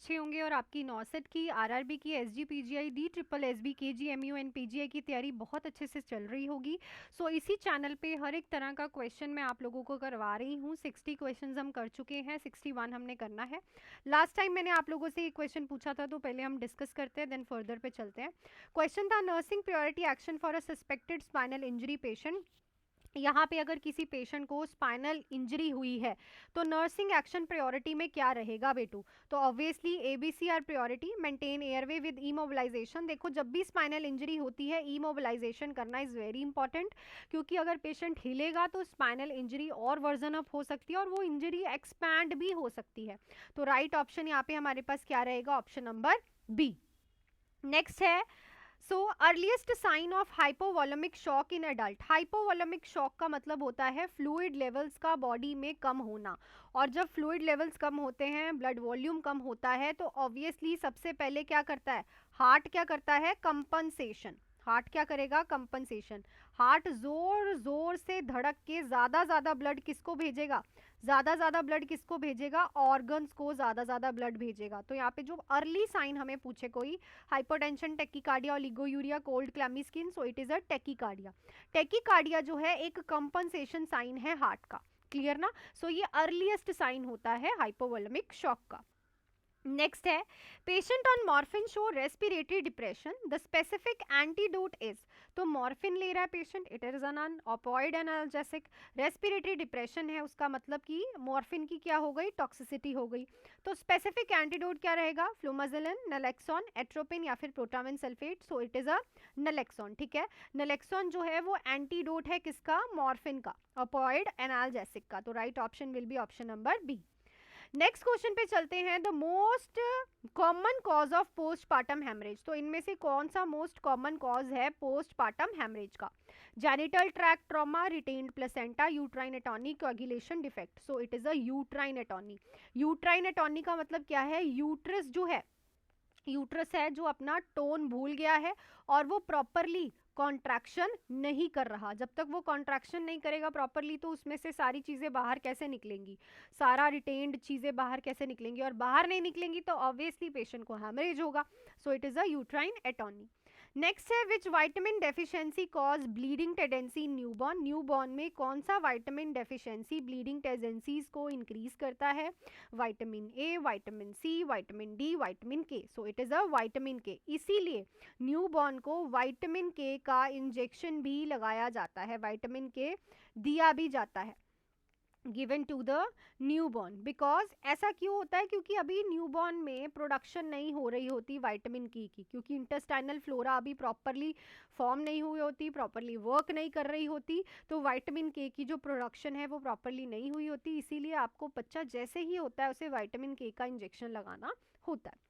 अच्छे होंगे और आपकी नॉसेट की, आरआरबी की, SG PGI, D triple SB, KGMU and PGI की तैयारी बहुत अच्छे से चल रही होगी। सो इसी चैनल पे हर एक तरह का क्वेश्चन मैं आप लोगों को करवा रही हूँ। 60 क्वेश्चंस हम कर चुके हैं, 61 हमने करना है। लास्ट टाइम मैंने आप लोगों से एक क्वेश्चन पूछा था, तो पहले हम डिस्कस करते हैं, देन फर्दर पे चलते हैं। क्वेश्चन था nursing priority action for a suspected spinal injury patient. यहाँ पे अगर किसी पेशेंट को स्पाइनल इंजरी हुई है तो नर्सिंग एक्शन प्रायोरिटी में क्या रहेगा बेटू? तो obviously ABC are priority, maintain airway with immobilisation. देखो जब भी स्पाइनल इंजरी होती है इमोबिलाइजेशन करना इज वेरी इंपॉर्टेंट, क्योंकि अगर पेशेंट हिलेगा तो स्पाइनल इंजरी और वर्जन अप हो सकती है और वो इंजरी एक्सपैंड भी हो सकती है। तो राइट ऑप्शन यहाँ पे हमारे पास क्या रहेगा? Option number B. नेक्स्ट है so earliest sign of hypovolaemic shock in adult. Hypovolaemic shock का मतलब होता है फ्लूइड लेवल्स का बॉडी में कम होना, और जब फ्लूइड लेवल्स कम होते हैं, ब्लड वॉल्यूम कम होता है, तो ऑब्वियसली सबसे पहले क्या करता है हार्ट? क्या करता है? कंपनसेशन। हार्ट क्या करेगा? कंपनसेशन। हार्ट जोर जोर से धड़क के ज्यादा ब्लड किसको भेजेगा? ज्यादा ब्लड किसको भेजेगा? ऑर्गन्स को ज्यादा ब्लड भेजेगा। तो यहाँ पे जो अर्ली साइन हमें पूछे कोई, hypotension, tachycardia, oliguria, cold clammy skin, so it is a tachycardia. Tachycardia जो है एक कंपनसेशन साइन है हार्ट का। क्लियर ना? सो ये अर्लीस्ट साइन होता है हाइपोवोलेमिक शॉक का। नेक्स्ट है patient on morphine show respiratory depression, the specific antidote is. तो मॉर्फिन ले रहा है patient, it is an opioid analgesic. Respiratory depression है, उसका मतलब कि मॉर्फिन की क्या हो गई? टॉक्सिसिटी हो गई। तो स्पेसिफिक एंटीडोट क्या रहेगा? फ्लूमाजिलिन, नलेक्सॉन, एट्रोपिन या फिर protamine sulphate. So it is a naloxone. ठीक है, नलेक्सॉन जो है वो एंटीडोट है किसका? मॉर्फिन का, ऑपोइड एनाल्जेसिक का। तो right option will be option number B. Next question पे चलते हैं, the most common cause of postpartum haemorrhage. तो इनमें से कौन सा मोस्ट कॉमन कॉज है पोस्टपार्टम हेमरेज का? Genital tract trauma, retained placenta, uterine atony, coagulation defect. So it is a uterine atony. Uterine atony का मतलब क्या है? यूट्रस जो है, यूट्रस है जो अपना टोन भूल गया है और वो प्रॉपरली कॉन्ट्रैक्शन नहीं कर रहा। जब तक वो कॉन्ट्रैक्शन नहीं करेगा प्रॉपरली तो उसमें से सारी चीजें बाहर कैसे निकलेंगी? सारा रिटेन्ड चीजें बाहर कैसे निकलेंगी? और बाहर नहीं निकलेंगी तो ऑब्वियसली पेशेंट को हैमरेज होगा। So it is a uterine atony. Next है which vitamin deficiency cause bleeding tendency in newborn. Newborn में कौन सा वाइटामिन डेफिशिएंसी ब्लीडिंग टेंडेंसीज को इंक्रीज करता है? Vitamin A, vitamin C, vitamin D, vitamin K. So it is a vitamin K. इसीलिए newborn को vitamin के का इंजेक्शन भी लगाया जाता है, विटामिन के दिया भी जाता है, given to the newborn. Because ऐसा क्यों होता है? क्योंकि अभी न्यूबॉर्न में प्रोडक्शन नहीं हो रही होती विटामिन की, क्योंकि इंटेस्टाइनल फ्लोरा अभी प्रॉपरली फॉर्म नहीं हुई होती, प्रॉपरली वर्क नहीं कर रही होती, तो विटामिन के की जो प्रोडक्शन है वो प्रॉपरली नहीं हुई होती। इसीलिए आपको बच्चा जैसे ही होता है उसे विटामिन के का इंजेक्शन लगाना होता है।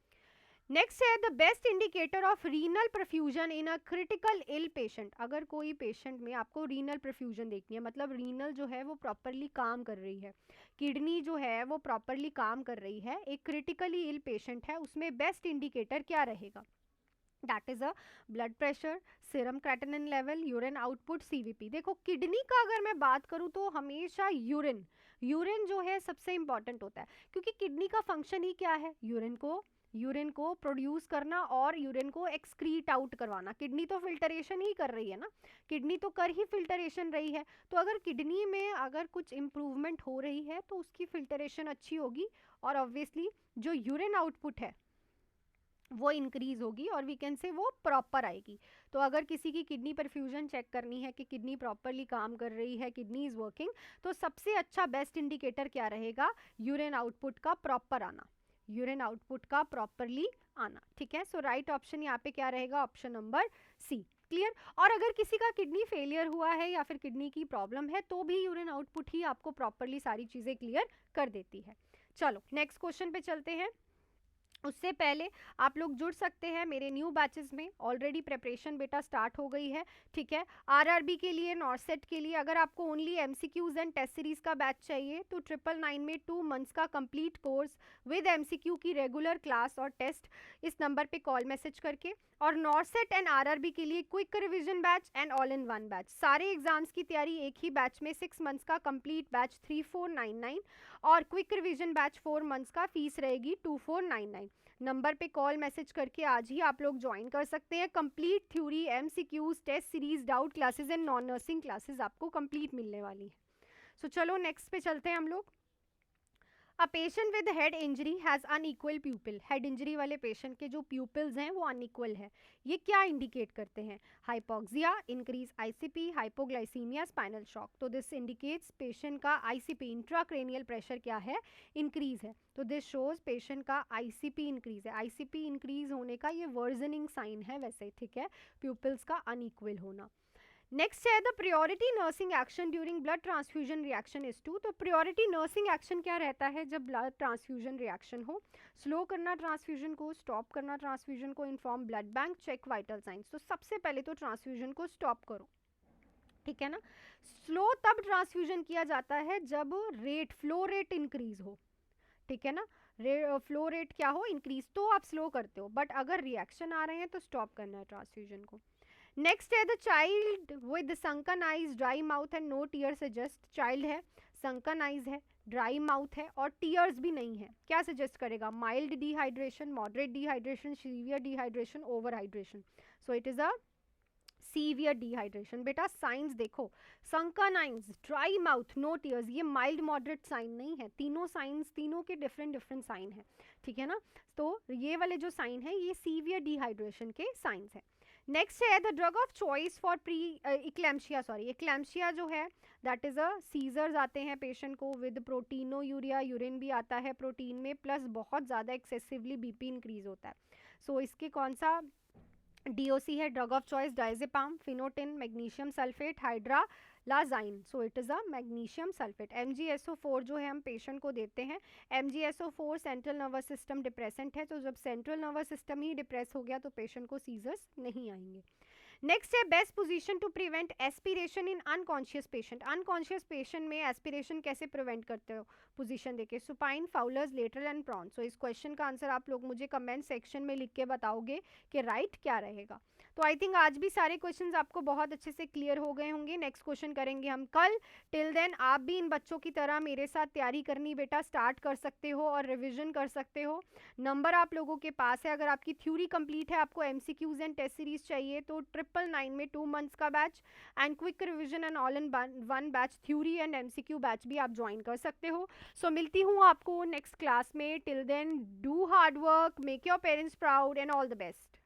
नेक्स्ट है the best indicator of renal perfusion in a critical ill patient. अगर कोई पेशेंट में आपको रीनल परफ्यूजन देखनी है, मतलब रीनल जो है वो प्रॉपरली काम कर रही है, किडनी जो है वो प्रॉपरली काम कर रही है, एक क्रिटिकली इल पेशेंट है, उसमें बेस्ट इंडिकेटर क्या रहेगा? That is a blood pressure, serum creatinine level, urine output, CVP. देखो किडनी का अगर मैं बात करूं तो हमेशा यूरिन, यूरिन जो है सबसे इंपॉर्टेंट होता है, क्योंकि किडनी का फंक्शन ही क्या है? यूरिन को प्रोड्यूस करना और यूरिन को एक्सक्रीट आउट करवाना। किडनी तो फिल्टरेशन ही कर रही है ना, किडनी तो कर ही फिल्टरेशन रही है। तो अगर किडनी में अगर कुछ इम्प्रूवमेंट हो रही है तो उसकी फिल्टरेशन अच्छी होगी और ऑब्वियसली जो यूरिन आउटपुट है वो इंक्रीज होगी और वी कैन से वो प्रॉपर आएगी। तो अगर किसी की किडनी परफ्यूजन चेक करनी है कि किडनी प्रॉपरली काम कर रही है, किडनी इज वर्किंग, तो सबसे अच्छा बेस्ट इंडिकेटर क्या रहेगा? यूरिन आउटपुट का प्रॉपर आना, यूरिन आउटपुट का प्रॉपरली आना। ठीक है, सो राइट ऑप्शन यहाँ पे क्या रहेगा? Option number C. क्लियर? और अगर किसी का किडनी फेलियर हुआ है या फिर किडनी की प्रॉब्लम है तो भी यूरिन आउटपुट ही आपको प्रॉपरली सारी चीजें क्लियर कर देती है। चलो नेक्स्ट क्वेश्चन पे चलते हैं। उससे पहले आप लोग जुड़ सकते हैं मेरे न्यू बैचेस में, ऑलरेडी प्रिपरेशन बेटा स्टार्ट हो गई है। ठीक है, आरआरबी के लिए, नॉर्सेट के लिए अगर आपको only MCQs and test series का बैच चाहिए तो 999 में 2 मंथ्स का कंप्लीट कोर्स विद एमसीक्यू की रेगुलर क्लास और टेस्ट, इस नंबर पे कॉल मैसेज करके। और नॉर्सेट एंड आरआरबी के लिए quick revision batch and all in one batch, सारे एग्जाम्स की तैयारी एक ही बैच में, 6 मंथ्स का कंप्लीट बैच 3499 और क्विक रिविजन बैच 4 मंथ्स का, फीस रहेगी 2499। नंबर पे कॉल मैसेज करके आज ही आप लोग ज्वाइन कर सकते हैं। Complete theory, MCQs, test series, doubt classes and non nursing classes आपको कंप्लीट मिलने वाली है। सो चलो नेक्स्ट पे चलते हैं हम लोग। A patient with head injury has unequal प्यूपिल। Head injury वाले पेशेंट के जो प्यूपिल्स हैं वो अनइक्वल है। ये क्या इंडिकेट करते हैं? Hypoxia, increase ICP, hypoglycaemia, spinal shock. तो दिस इंडिकेट्स पेशेंट का आईसीपी, इंट्राक्रेनियल प्रेशर क्या है? इंक्रीज है। तो दिस शोज पेशेंट का आईसीपी इंक्रीज है। आईसीपी इंक्रीज होने का ये वर्जनिंग साइन है वैसे, ठीक है, प्यूपिल्स का अनइक्वल होना। नेक्स्ट है the priority nursing action during blood transfusion reaction is two. तो प्रायोरिटी नर्सिंग एक्शन क्या रहता है जब ब्लड ट्रांसफ्यूजन रिएक्शन हो? स्लो करना ट्रांसफ्यूजन को, स्टॉप करना ट्रांसफ्यूजन को, inform blood bank, check vital signs. तो सबसे पहले तो ट्रांसफ्यूजन को स्टॉप करो, ठीक है ना। स्लो तब ट्रांसफ्यूजन किया जाता है जब रेट, फ्लो रेट इंक्रीज हो, ठीक है ना। फ्लो रेट क्या हो? इंक्रीज, तो आप स्लो करते हो, बट अगर रिएक्शन आ रहे हैं तो स्टॉप करना है ट्रांसफ्यूजन को। नेक्स्ट है the child with sunken eyes, dry mouth and no tear suggest. Child है, sunken eyes है, ड्राई माउथ है और टीयर्स भी नहीं है, क्या सजेस्ट करेगा? Mild dehydration, moderate dehydration, severe dehydration, over hydration. So it is a severe dehydration. बेटा साइंस देखो, sunken eyes, dry mouth, no tears, ये माइल्ड मॉडरेट साइन नहीं है। तीनों साइंस, तीनों के डिफरेंट डिफरेंट साइन है, ठीक है ना। तो ये वाले जो साइन है ये सीवियर डिहाइड्रेशन के साइंस है। नेक्स्ट है the drug of choice for pre eclampsia, sorry eclampsia जो है दैट इज अ सीजर्स आते हैं पेशेंट को विद प्रोटीनो यूरिया, यूरिन भी आता है प्रोटीन में, प्लस बहुत ज़्यादा एक्सेसिवली बीपी इंक्रीज होता है। सो इसके कौन सा डीओसी है? Drug of choice diazepam, phenytoin, magnesium sulphate, hydralazine. So it is a magnesium sulphate. MgSO4 जो है हम पेशेंट को देते हैं। MgSO4 central nervous system depressant है, तो जब सेंट्रल नर्वस सिस्टम ही डिप्रेस हो गया तो पेशेंट को सीजर्स नहीं आएंगे। नेक्स्ट है best position to prevent aspiration in unconscious patient. Unconscious patient में एस्पिरेशन कैसे प्रिवेंट करते हो? पोजीशन देके, supine, Fowler's, lateral and prone. So इस क्वेश्चन का आंसर आप लोग मुझे कमेंट सेक्शन में लिख के बताओगे कि राइट क्या रहेगा। तो आई थिंक आज भी सारे क्वेश्चंस आपको बहुत अच्छे से क्लियर हो गए होंगे। नेक्स्ट क्वेश्चन करेंगे हम कल। टिल देन आप भी इन बच्चों की तरह मेरे साथ तैयारी करनी बेटा स्टार्ट कर सकते हो और रिविजन कर सकते हो। नंबर आप लोगों के पास है। अगर आपकी थ्योरी कंप्लीट है, आपको एमसीक्यूज एंड टेस्ट सीरीज चाहिए तो 999 में 2 मंथ्स का batch and quick revision and all in one batch, theory and MCQ batch भी आप ज्वाइन कर सकते हो। सो मिलती हूँ आपको नेक्स्ट क्लास में। Till then do hard work, make your parents proud and all the best.